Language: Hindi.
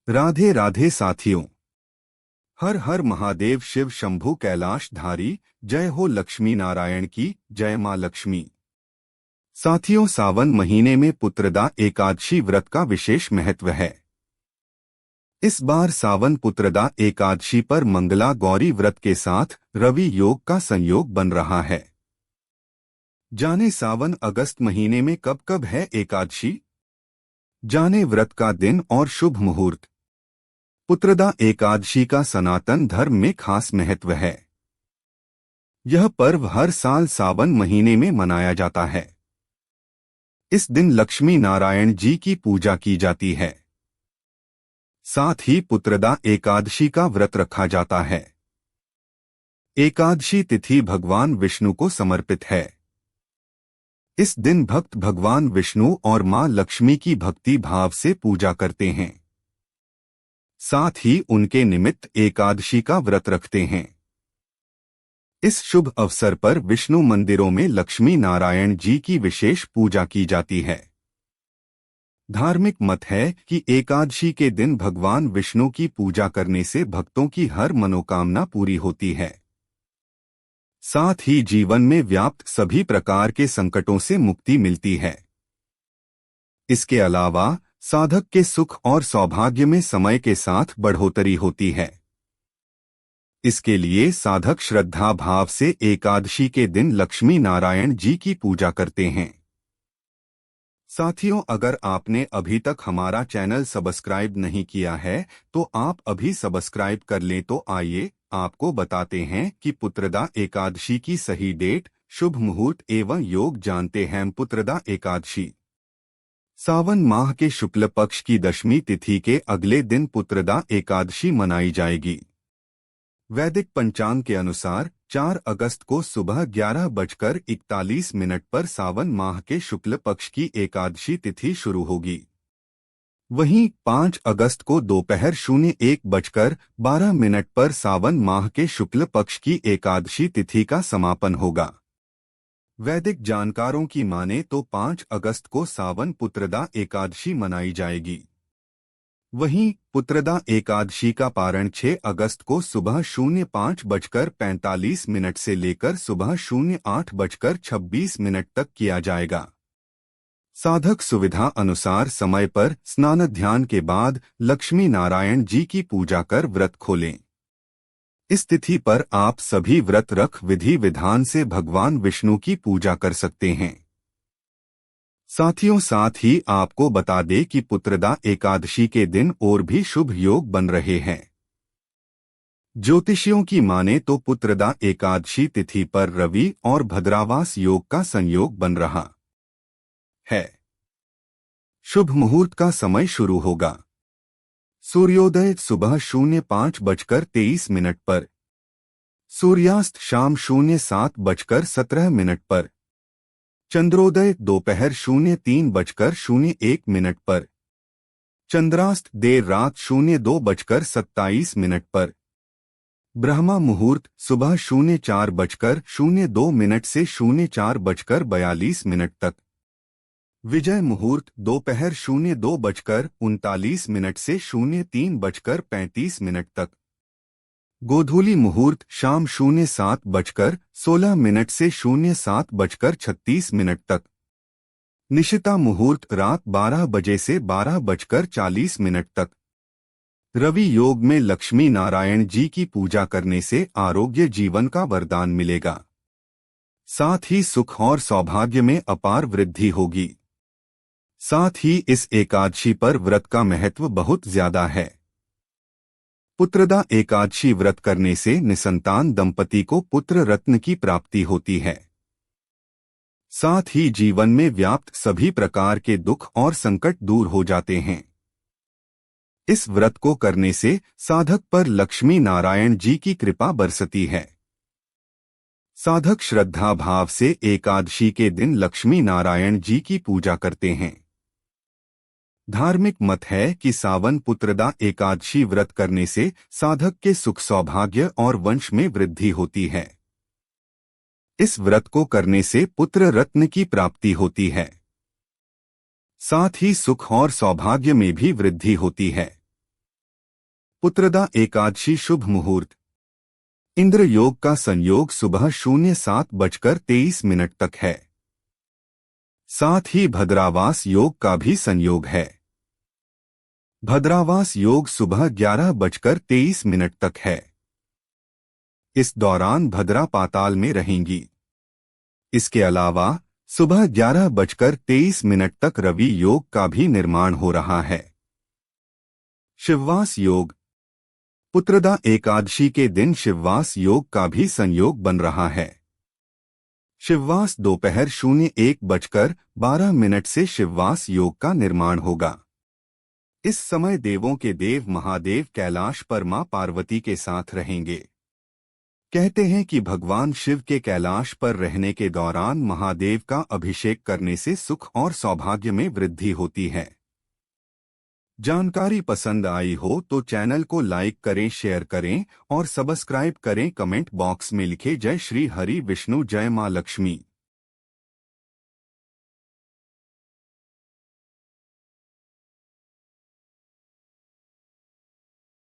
राधे राधे साथियों। हर हर महादेव शिव शंभु कैलाशधारी। जय हो लक्ष्मी नारायण की जय मां लक्ष्मी। साथियों, सावन महीने में पुत्रदा एकादशी व्रत का विशेष महत्व है। इस बार सावन पुत्रदा एकादशी पर मंगला गौरी व्रत के साथ रवि योग का संयोग बन रहा है। जाने सावन अगस्त महीने में कब कब है एकादशी, जाने व्रत का दिन और शुभ मुहूर्त। पुत्रदा एकादशी का सनातन धर्म में खास महत्व है। यह पर्व हर साल सावन महीने में मनाया जाता है। इस दिन लक्ष्मी नारायण जी की पूजा की जाती है। साथ ही पुत्रदा एकादशी का व्रत रखा जाता है। एकादशी तिथि भगवान विष्णु को समर्पित है। इस दिन भक्त भगवान विष्णु और मां लक्ष्मी की भक्ति भाव से पूजा करते हैं। साथ ही उनके निमित्त एकादशी का व्रत रखते हैं। इस शुभ अवसर पर विष्णु मंदिरों में लक्ष्मी नारायण जी की विशेष पूजा की जाती है। धार्मिक मत है कि एकादशी के दिन भगवान विष्णु की पूजा करने से भक्तों की हर मनोकामना पूरी होती है। साथ ही जीवन में व्याप्त सभी प्रकार के संकटों से मुक्ति मिलती है। इसके अलावा साधक के सुख और सौभाग्य में समय के साथ बढ़ोतरी होती है। इसके लिए साधक श्रद्धा भाव से एकादशी के दिन लक्ष्मी नारायण जी की पूजा करते हैं। साथियों, अगर आपने अभी तक हमारा चैनल सब्सक्राइब नहीं किया है तो आप अभी सब्सक्राइब कर लें। तो आइए आपको बताते हैं कि पुत्रदा एकादशी की सही डेट, शुभ मुहूर्त एवं योग जानते हैं। पुत्रदा एकादशी सावन माह के शुक्ल पक्ष की दशमी तिथि के अगले दिन पुत्रदा एकादशी मनाई जाएगी। वैदिक पंचांग के अनुसार 4 अगस्त को सुबह 11:41 पर सावन माह के शुक्ल पक्ष की एकादशी तिथि शुरू होगी। वहीं 5 अगस्त को दोपहर 01:12 पर सावन माह के शुक्ल पक्ष की एकादशी तिथि का समापन होगा। वैदिक जानकारों की माने तो 5 अगस्त को सावन पुत्रदा एकादशी मनाई जाएगी। वहीं पुत्रदा एकादशी का पारण 6 अगस्त को सुबह 05:45 से लेकर सुबह 08:26 तक किया जाएगा। साधक सुविधा अनुसार समय पर स्नान ध्यान के बाद लक्ष्मी नारायण जी की पूजा कर व्रत खोलें। इस तिथि पर आप सभी व्रत रख विधि विधान से भगवान विष्णु की पूजा कर सकते हैं। साथियों, साथ ही आपको बता दें कि पुत्रदा एकादशी के दिन और भी शुभ योग बन रहे हैं। ज्योतिषियों की माने तो पुत्रदा एकादशी तिथि पर रवि और भद्रावास योग का संयोग बन रहा है। शुभ मुहूर्त का समय शुरू होगा। सूर्योदय सुबह 05:23 पर, सूर्यास्त शाम 07:17 पर, चंद्रोदय दोपहर 03:01 पर, चंद्रास्त देर रात 02:27 पर, ब्रह्मा मुहूर्त सुबह 04:02 से 04:42 तक, विजय मुहूर्त दोपहर 02:39 से 03:35 तक, गोधूली मुहूर्त शाम 07:16 से 07:36 तक, निशिता मुहूर्त रात 12 बजे से 12:40 तक। रवि योग में लक्ष्मी नारायण जी की पूजा करने से आरोग्य जीवन का वरदान मिलेगा। साथ ही सुख और सौभाग्य में अपार वृद्धि होगी। साथ ही इस एकादशी पर व्रत का महत्व बहुत ज्यादा है। पुत्रदा एकादशी व्रत करने से निसंतान दंपति को पुत्र रत्न की प्राप्ति होती है। साथ ही जीवन में व्याप्त सभी प्रकार के दुख और संकट दूर हो जाते हैं। इस व्रत को करने से साधक पर लक्ष्मी नारायण जी की कृपा बरसती है। साधक श्रद्धा भाव से एकादशी के दिन लक्ष्मी नारायण जी की पूजा करते हैं। धार्मिक मत है कि सावन पुत्रदा एकादशी व्रत करने से साधक के सुख सौभाग्य और वंश में वृद्धि होती है। इस व्रत को करने से पुत्र रत्न की प्राप्ति होती है। साथ ही सुख और सौभाग्य में भी वृद्धि होती है। पुत्रदा एकादशी शुभ मुहूर्त। इंद्र योग का संयोग सुबह 07:23 तक है। साथ ही भद्रावास योग का भी संयोग है। भद्रावास योग सुबह 11:23 तक है। इस दौरान भद्रा पाताल में रहेंगी। इसके अलावा सुबह 11:23 तक रवि योग का भी निर्माण हो रहा है। शिववास योग। पुत्रदा एकादशी के दिन शिववास योग का भी संयोग बन रहा है। शिववास दोपहर 01:12 से शिववास योग का निर्माण होगा। इस समय देवों के देव महादेव कैलाश पर मां पार्वती के साथ रहेंगे। कहते हैं कि भगवान शिव के कैलाश पर रहने के दौरान महादेव का अभिषेक करने से सुख और सौभाग्य में वृद्धि होती है। जानकारी पसंद आई हो तो चैनल को लाइक करें, शेयर करें और सब्सक्राइब करें। कमेंट बॉक्स में लिखे जय श्री हरि विष्णु, जय मां लक्ष्मी।